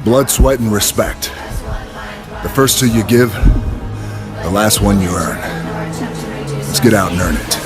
Blood, sweat, and respect. The first two you give, the last one you earn. Let's get out and earn it.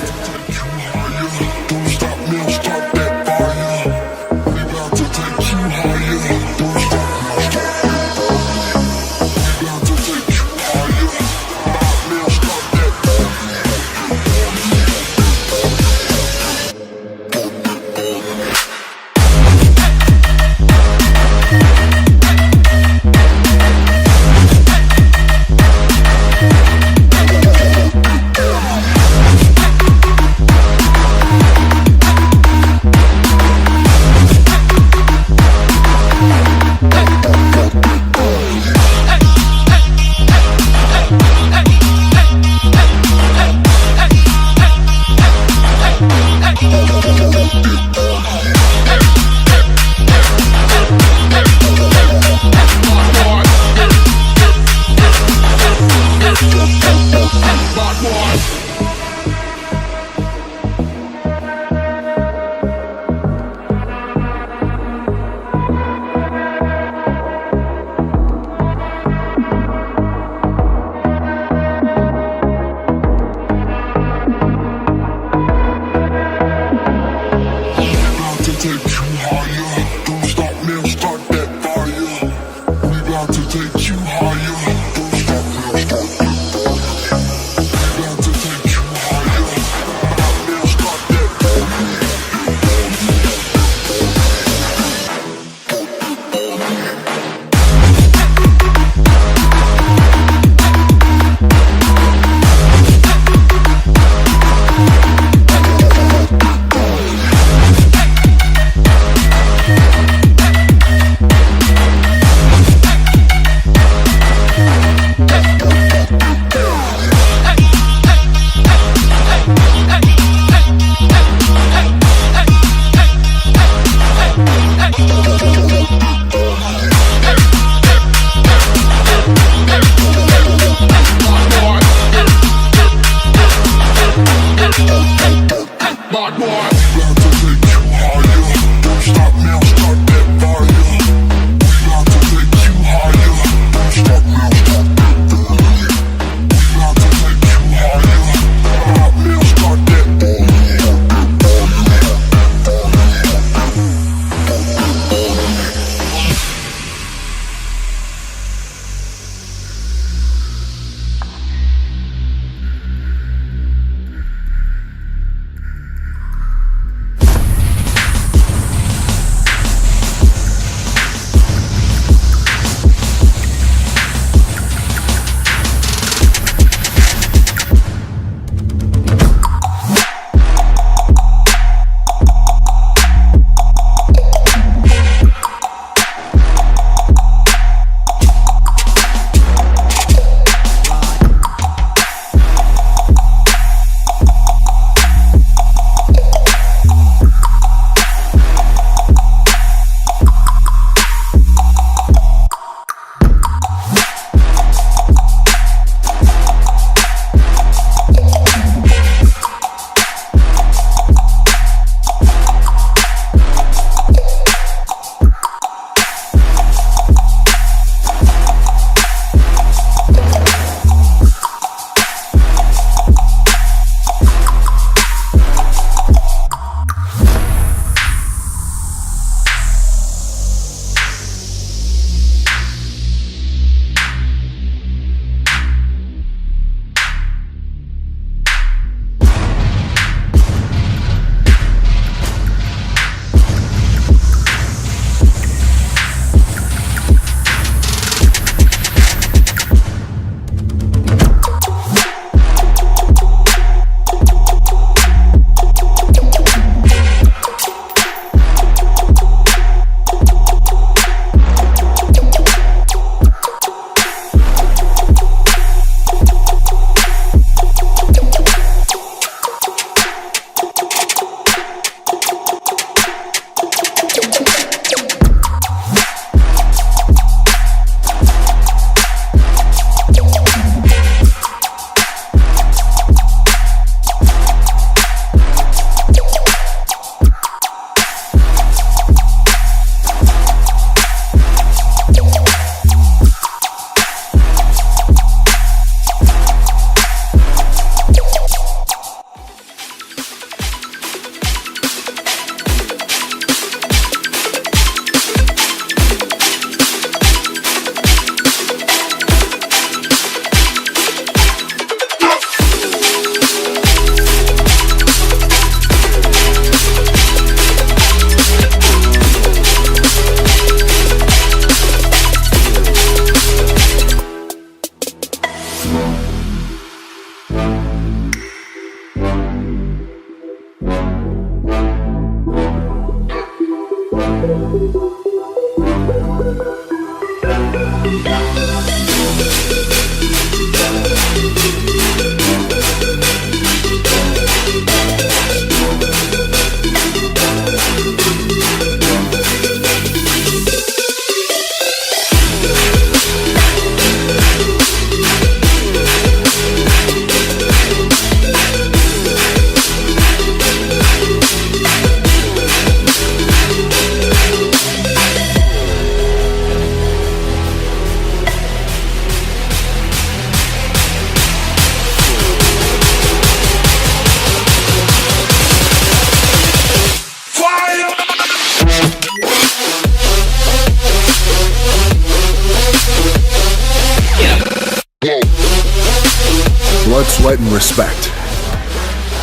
sweat, and respect.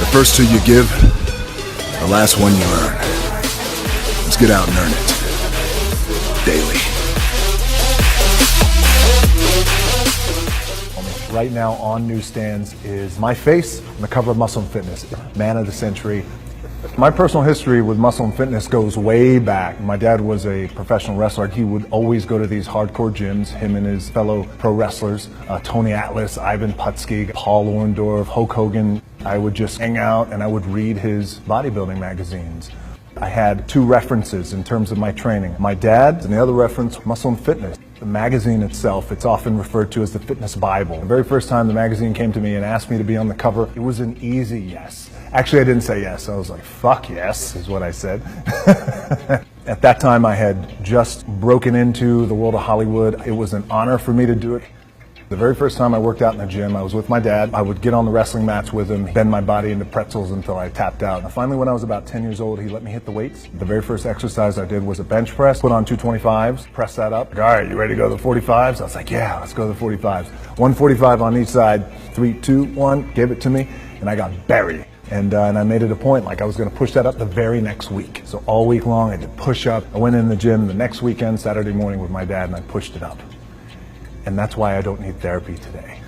The first two you give, the last one you earn. Let's get out and earn it. Daily. Right now on newsstands is my face on the cover of Muscle and Fitness, Man of the Century. My personal history with Muscle and Fitness goes way back. My dad was a professional wrestler. He would always go to these hardcore gyms, him and his fellow pro wrestlers, Tony Atlas, Ivan Putski, Paul Orndorff, Hulk Hogan. I would just hang out and I would read his bodybuilding magazines. I had two references in terms of my training. My dad, and the other reference, Muscle and Fitness. The magazine itself, it's often referred to as the Fitness Bible. The very first time the magazine came to me and asked me to be on the cover, it was an easy yes. Actually, I didn't say yes. I was like, fuck yes, is what I said. At that time, I had just broken into the world of Hollywood. It was an honor for me to do it. The very first time I worked out in the gym, I was with my dad. I would get on the wrestling mats with him, bend my body into pretzels until I tapped out. And finally, when I was about 10 years old, he let me hit the weights. The very first exercise I did was a bench press, put on 225s, press that up. Like, all right, you ready to go to the 45s? I was like, yeah, let's go to the 45s. 145 on each side, 3, 2, 1, gave it to me, and I got buried. And I made it a point, like I was going to push that up the very next week. So all week long, I did push up. I went in the gym the next weekend, Saturday morning with my dad, and I pushed it up. And that's why I don't need therapy today.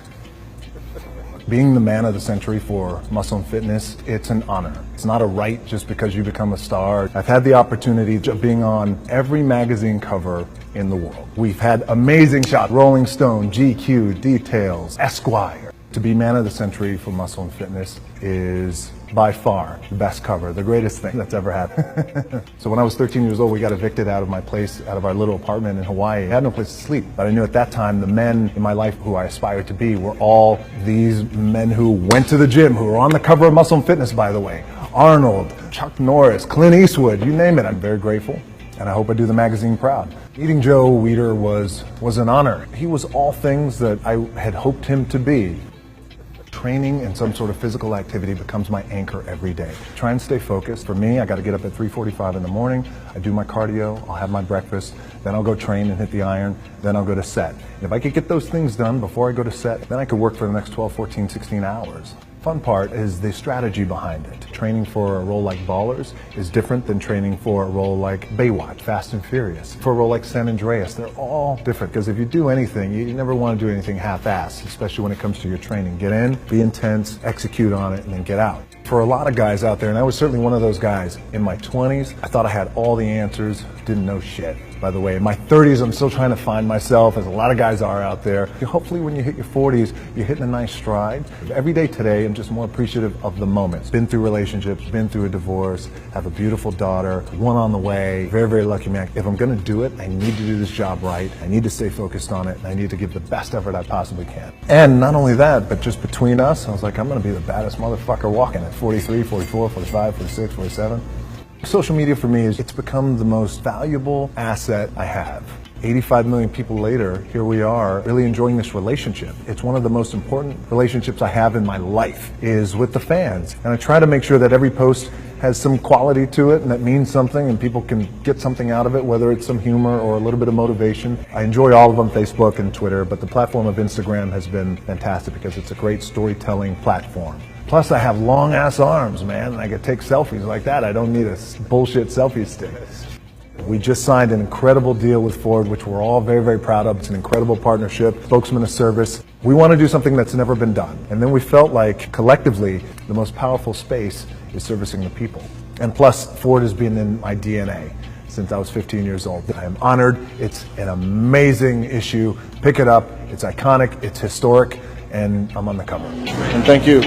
Being the man of the century for Muscle and Fitness, it's an honor. It's not a right just because you become a star. I've had the opportunity of being on every magazine cover in the world. We've had amazing shots, Rolling Stone, GQ, Details, Esquire. To be man of the century for Muscle and Fitness is by far the best cover, the greatest thing that's ever happened. So when I was 13 years old, we got evicted out of my place, out of our little apartment in Hawaii. I had no place to sleep, but I knew at that time the men in my life who I aspired to be were all these men who went to the gym, who were on the cover of Muscle and Fitness, by the way. Arnold, Chuck Norris, Clint Eastwood, you name it. I'm very grateful, and I hope I do the magazine proud. Meeting Joe Weider was an honor. He was all things that I had hoped him to be. Training and some sort of physical activity becomes my anchor every day. Try and stay focused. For me, I got to get up at 3:45 in the morning. I do my cardio, I'll have my breakfast, then I'll go train and hit the iron, then I'll go to set. And if I could get those things done before I go to set, then I could work for the next 12, 14, 16 hours. Fun part is the strategy behind it. Training for a role like Ballers is different than training for a role like Baywatch, Fast and Furious. For a role like San Andreas, they're all different because if you do anything, you never want to do anything half-assed, especially when it comes to your training. Get in, be intense, execute on it, and then get out. For a lot of guys out there, and I was certainly one of those guys, in my 20s, I thought I had all the answers, didn't know shit. By the way, in my 30s, I'm still trying to find myself, as a lot of guys are out there. Hopefully when you hit your 40s, you're hitting a nice stride. Every day today, I'm just more appreciative of the moments. Been through relationships, been through a divorce, have a beautiful daughter, one on the way, very, very lucky man. If I'm gonna do it, I need to do this job right. I need to stay focused on it, and I need to give the best effort I possibly can. And not only that, but just between us, I was like, I'm gonna be the baddest motherfucker walking at 43, 44, 45, 46, 47. Social media for me it's become the most valuable asset I have. 85 million people later, here we are, really enjoying this relationship. It's one of the most important relationships I have in my life, is with the fans. And I try to make sure that every post has some quality to it and that means something and people can get something out of it, whether it's some humor or a little bit of motivation. I enjoy all of them, Facebook and Twitter, but the platform of Instagram has been fantastic because it's a great storytelling platform. Plus, I have long-ass arms, man, and I can take selfies like that. I don't need a bullshit selfie stick. We just signed an incredible deal with Ford, which we're all very, very proud of. It's an incredible partnership, spokesman of service. We want to do something that's never been done. And then we felt like, collectively, the most powerful space is servicing the people. And plus, Ford has been in my DNA since I was 15 years old. I am honored. It's an amazing issue. Pick it up. It's iconic. It's historic. And I'm on the cover. And thank you.